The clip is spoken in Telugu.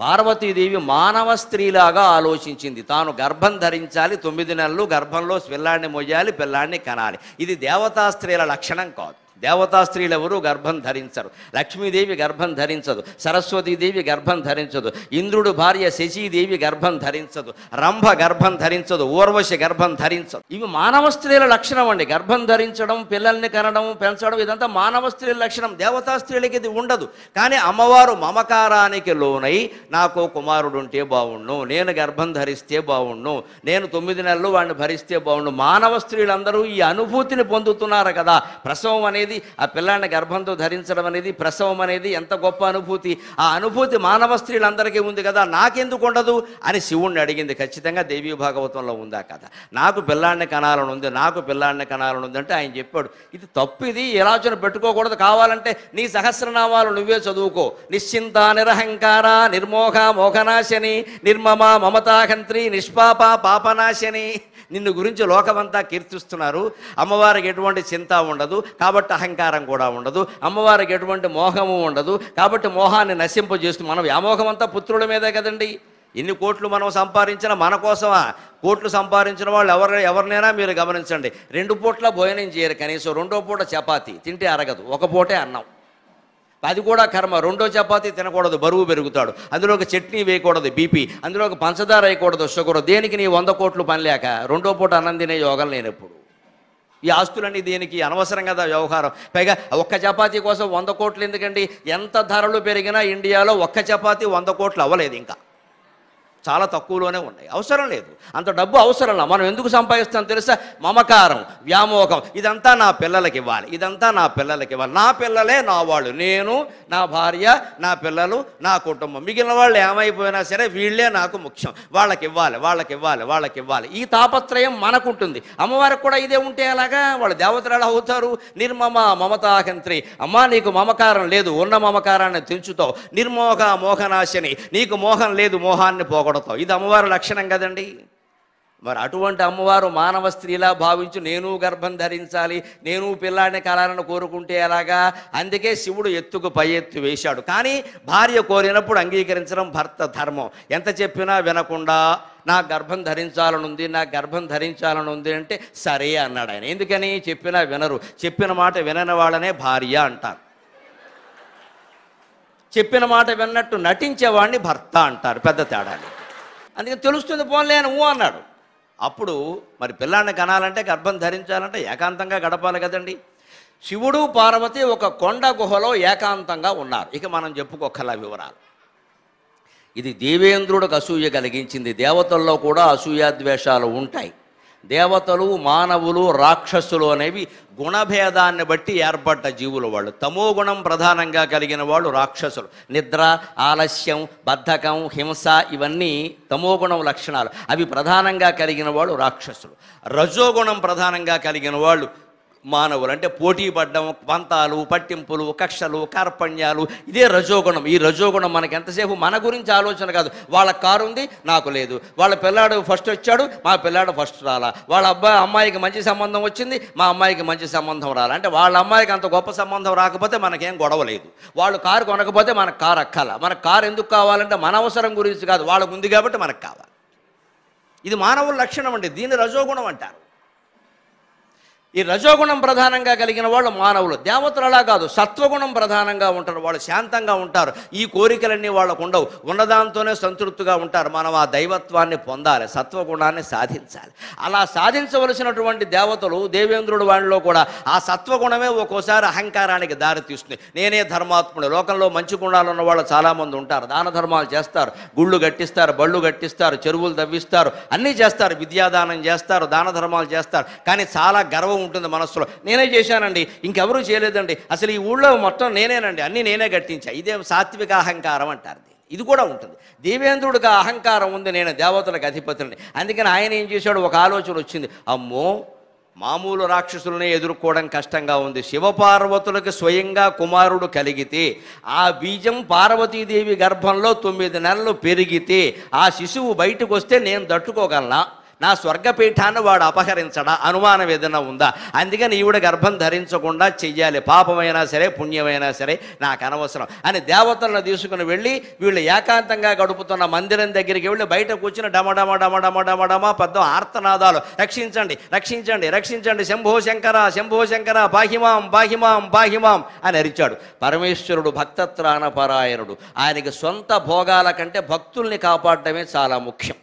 పార్వతీదేవి మానవ స్త్రీలాగా ఆలోచించింది. తాను గర్భం ధరించాలి, 9 నెలలు గర్భంలో పిల్లాన్ని మొయ్యాలి, పిల్లాన్ని కనాలి. ఇది దేవతా స్త్రీల లక్షణం కాదు. దేవతా స్త్రీలు ఎవరూ గర్భం ధరించరు. లక్ష్మీదేవి గర్భం ధరించదు, సరస్వతీదేవి గర్భం ధరించదు, ఇంద్రుడు భార్య శశీదేవి గర్భం ధరించదు, రంభ గర్భం ధరించదు, ఊర్వశి గర్భం ధరించదు. ఇవి మానవ స్త్రీల లక్షణం అండి. గర్భం ధరించడం, పిల్లల్ని కనడం, పెంచడం, ఇదంతా మానవ స్త్రీల లక్షణం. దేవతా స్త్రీలకి ఇది ఉండదు. కానీ అమ్మవారు మమకారానికి లోనై నాకు కుమారుడు ఉంటే బాగుండు, నేను గర్భం ధరిస్తే బాగుండు, నేను 9 నెలలు వాడిని భరిస్తే బాగుండు. మానవ స్త్రీలందరూ ఈ అనుభూతిని పొందుతున్నారు కదా. ప్రసవం అనేది, ఆ పిల్లాన్ని గర్భంతో ధరించడం అనేది, ప్రసవం అనేది ఎంత గొప్ప అనుభూతి. ఆ అనుభూతి మానవ స్త్రీలందరికీ ఉంది కదా, నాకెందుకు ఉండదు అని శివుణ్ణి అడిగింది. ఖచ్చితంగా దేవీ భాగవతంలో ఉందా కథ. నాకు పిల్లాన్ని కనాలని ఉంది, నాకు పిల్లాన్ని కనాలని ఉంది అంటే ఆయన చెప్పాడు, ఇది తప్పు, ఇది ఆలోచన పెట్టుకోకూడదు. కావాలంటే నీ సహస్రనామాలు నువ్వే చదువుకో. నిశ్చింత నిరహంకార నిర్మోహ మోహనాశని నిర్మమ మమతాహంత్రి నిష్పాప పాపనాశని. నిన్ను గురించి లోకమంతా కీర్తిస్తున్నారు. అమ్మవారికి ఎటువంటి చింత ఉండదు కాబట్టి అహంకారం కూడా ఉండదు. అమ్మవారికి ఎటువంటి మోహము ఉండదు కాబట్టి మోహాన్ని నశింపజేస్తూ, మనం వ్యామోహం అంతా పుత్రుల మీదే కదండి. ఎన్ని కోట్లు మనం సంపాదించినా మన కోసమా? కోట్లు సంపాదించిన వాళ్ళు ఎవరినైనా మీరు గమనించండి, 2 పూట్ల భోజనం చేయరు. కనీసం 2వ పూట చపాతీ తింటే అరగదు, 1 పూటే అన్నం. అది కూడా కర్మ. 2వ చపాతీ తినకూడదు, బరువు పెరుగుతాడు. అందులో ఒక చట్నీ వేయకూడదు, బీపీ. అందులో ఒక పంచదార వేయకూడదు, షుగర్. దేనికి నీ 100 కోట్లు పని లేక 2వ పూట అన్నం తినే యోగం లేనప్పుడు. ఈ ఆస్తులన్నీ దేనికి? అనవసరం కదా వ్యవహారం. పైగా ఒక్క చపాతీ కోసం 100 కోట్లు ఎందుకండి? ఎంత ధరలు పెరిగినా ఇండియాలో ఒక్క చపాతీ 100 కోట్లు అవ్వలేదు. ఇంకా చాలా తక్కువలోనే ఉన్నాయి. అవసరం లేదు, అంత డబ్బు అవసరం లేదు. మనం ఎందుకు సంపాదిస్తాం తెలుసా? మమకారం, వ్యామోహం. ఇదంతా నా పిల్లలకి ఇవ్వాలి, ఇదంతా నా పిల్లలకి ఇవ్వాలి. నా పిల్లలే నా వాళ్ళు, నేను, నా భార్య, నా పిల్లలు, నా కుటుంబం. మిగిలిన వాళ్ళు ఏమైపోయినా సరే వీళ్ళే నాకు ముఖ్యం. వాళ్ళకి ఇవ్వాలి, వాళ్ళకి ఇవ్వాలి, వాళ్ళకి ఇవ్వాలి. ఈ తాపత్రయం మనకుంటుంది. అమ్మవారికి కూడా ఇదే ఉంటే ఎలాగా? వాళ్ళు దేవతలు ఎలా అవుతారు? నిర్మమ మమతాహంత్రి. అమ్మా నీకు మమకారం లేదు, ఉన్న మమకారాన్ని తెంచుతావు. నిర్మోహ మోహనాశని, నీకు మోహం లేదు, మోహాన్ని పోగొడతావు. ఇది అమ్మవారి లక్షణం కదండి. మరి అటువంటి అమ్మవారు మానవ స్త్రీలా భావించి నేను గర్భం ధరించాలి, నేను పిల్లాడిని కలాలను కోరుకుంటే ఎలాగా? అందుకే శివుడు ఎత్తుకు పై ఎత్తు వేశాడు. కానీ భార్య కోరినప్పుడు అంగీకరించడం భర్త ధర్మం. ఎంత చెప్పినా వినకుండా నాకు గర్భం ధరించాలనుంది, నాకు గర్భం ధరించాలనుంది అంటే సరే అన్నాడు ఆయన. ఎందుకని? చెప్పినా వినరు. చెప్పిన మాట వినని వాళ్ళనే భార్య అంటారు. చెప్పిన మాట విన్నట్టు నటించేవాడిని భర్త అంటారు. పెద్ద తేడాలి. అందుకని తెలుస్తుంది, పోన్లే అని అన్నాడు. అప్పుడు మరి పిల్లాన్ని కనాలంటే, గర్భం ధరించాలంటే ఏకాంతంగా గడపాలి కదండి. శివుడు పార్వతి ఒక కొండ గుహలో ఏకాంతంగా ఉన్నారు. ఇక మనం చెప్పుకోకల వివరాలు. ఇది దేవేంద్రుడికి అసూయ కలిగించింది. దేవతల్లో కూడా అసూయాద్వేషాలు ఉంటాయి. దేవతలు, మానవులు, రాక్షసులు అనేవి గుణభేదాన్ని బట్టి ఏర్పడ్డ జీవులు. వాళ్ళు తమో గుణం ప్రధానంగా కలిగిన వాళ్ళు రాక్షసులు. నిద్ర, ఆలస్యం, బద్ధకం, హింస ఇవన్నీ తమోగుణం లక్షణాలు. అవి ప్రధానంగా కలిగిన వాళ్ళు రాక్షసులు. రజోగుణం ప్రధానంగా కలిగిన వాళ్ళు మానవులు. అంటే పోటీ పడ్డం, పంతాలు, పట్టింపులు, కక్షలు, కార్పణ్యాలు, ఇదే రజోగుణం. ఈ రజోగుణం మనకి ఎంతసేపు మన గురించి ఆలోచన కాదు. వాళ్ళ కారు ఉంది, నాకు లేదు. వాళ్ళ పిల్లాడు ఫస్ట్ వచ్చాడు, మా పిల్లాడు ఫస్ట్ రాలా. వాళ్ళ అమ్మాయికి మంచి సంబంధం వచ్చింది, మా అమ్మాయికి మంచి సంబంధం రాలా. అంటే వాళ్ళ అమ్మాయికి అంత గొప్ప సంబంధం రాకపోతే మనకేం గొడవ లేదు. వాళ్ళు కారు కొనకపోతే మనకు కారు అక్కల. మనకు కారు ఎందుకు కావాలంటే మన అవసరం గురించి కాదు, వాళ్ళకు ఉంది కాబట్టి మనకు కావాలి. ఇది మానవుల లక్షణం అండి. దీన్ని రజోగుణం అంటారు. ఈ రజోగుణం ప్రధానంగా కలిగిన వాళ్ళు మానవులు. దేవతలు అలా కాదు, సత్వగుణం ప్రధానంగా ఉంటారు. వాళ్ళు శాంతంగా ఉంటారు. ఈ కోరికలన్నీ వాళ్ళకు ఉండవు. ఉన్నదాంతోనే సంతృప్తిగా ఉంటారు. మనం ఆ దైవత్వాన్ని పొందాలి, సత్వగుణాన్ని సాధించాలి. అలా సాధించవలసినటువంటి దేవతలు, దేవేంద్రుడు వాళ్ళలో కూడా ఆ సత్వగుణమే ఒక్కోసారి అహంకారానికి దారి తీస్తుంది. నేనే ధర్మాత్ముడు. లోకంలో మంచి గుణాలు ఉన్న వాళ్ళు చాలామంది ఉంటారు. దాన ధర్మాలు చేస్తారు, గుళ్ళు కట్టిస్తారు, బళ్ళు కట్టిస్తారు, చెరువులు తవ్విస్తారు, అన్నీ చేస్తారు, విద్యాదానం చేస్తారు, దాన ధర్మాలు చేస్తారు. కానీ చాలా గర్వం ఉంటుంది మనస్సులో. నేనే చేశానండి, ఇంకెవరూ చేయలేదండి, అసలు ఈ ఊళ్ళో మొత్తం నేనేనండి, అన్నీ నేనే కట్టించా. ఇదే సాత్విక అహంకారం అంటారు. ఇది కూడా ఉంటుంది. దేవేంద్రుడికి అహంకారం ఉంది, నేను దేవతలకు అధిపతిని. అందుకని ఆయన ఏం చేశాడు? ఒక ఆలోచన వచ్చింది. అమ్మో, మామూలు రాక్షసులనే ఎదుర్కోవడం కష్టంగా ఉంది. శివపార్వతులకు స్వయంగా కుమారుడు కలిగితే, ఆ బీజం పార్వతీదేవి గర్భంలో 9 నెలలు పెరిగితే, ఆ శిశువు బయటకు వస్తే నేను తట్టుకోగలనా? నా స్వర్గపీఠాన్ని వాడు అపహరించడా, అనుమానం ఏదైనా ఉందా? అందుకని ఈవిడ గర్భం ధరించకుండా చెయ్యాలి, పాపమైనా సరే పుణ్యమైనా సరే నాకు అనవసరం అని దేవతలను తీసుకుని వెళ్ళి వీళ్ళు ఏకాంతంగా గడుపుతున్న మందిరం దగ్గరికి వెళ్ళి బయట కూర్చుని డమడమ డమడమ డమడమ పెద్ద ఆర్తనాదాలు, రక్షించండి రక్షించండి రక్షించండి, శంభో శంకర శంభో శంకర, పాహిమాం పాహిమాం పాహిమాం అని అరిచాడు. పరమేశ్వరుడు భక్తత్రాణపరాయణుడు, ఆయనకి సొంత భోగాల కంటే భక్తుల్ని కాపాడటమే చాలా ముఖ్యం.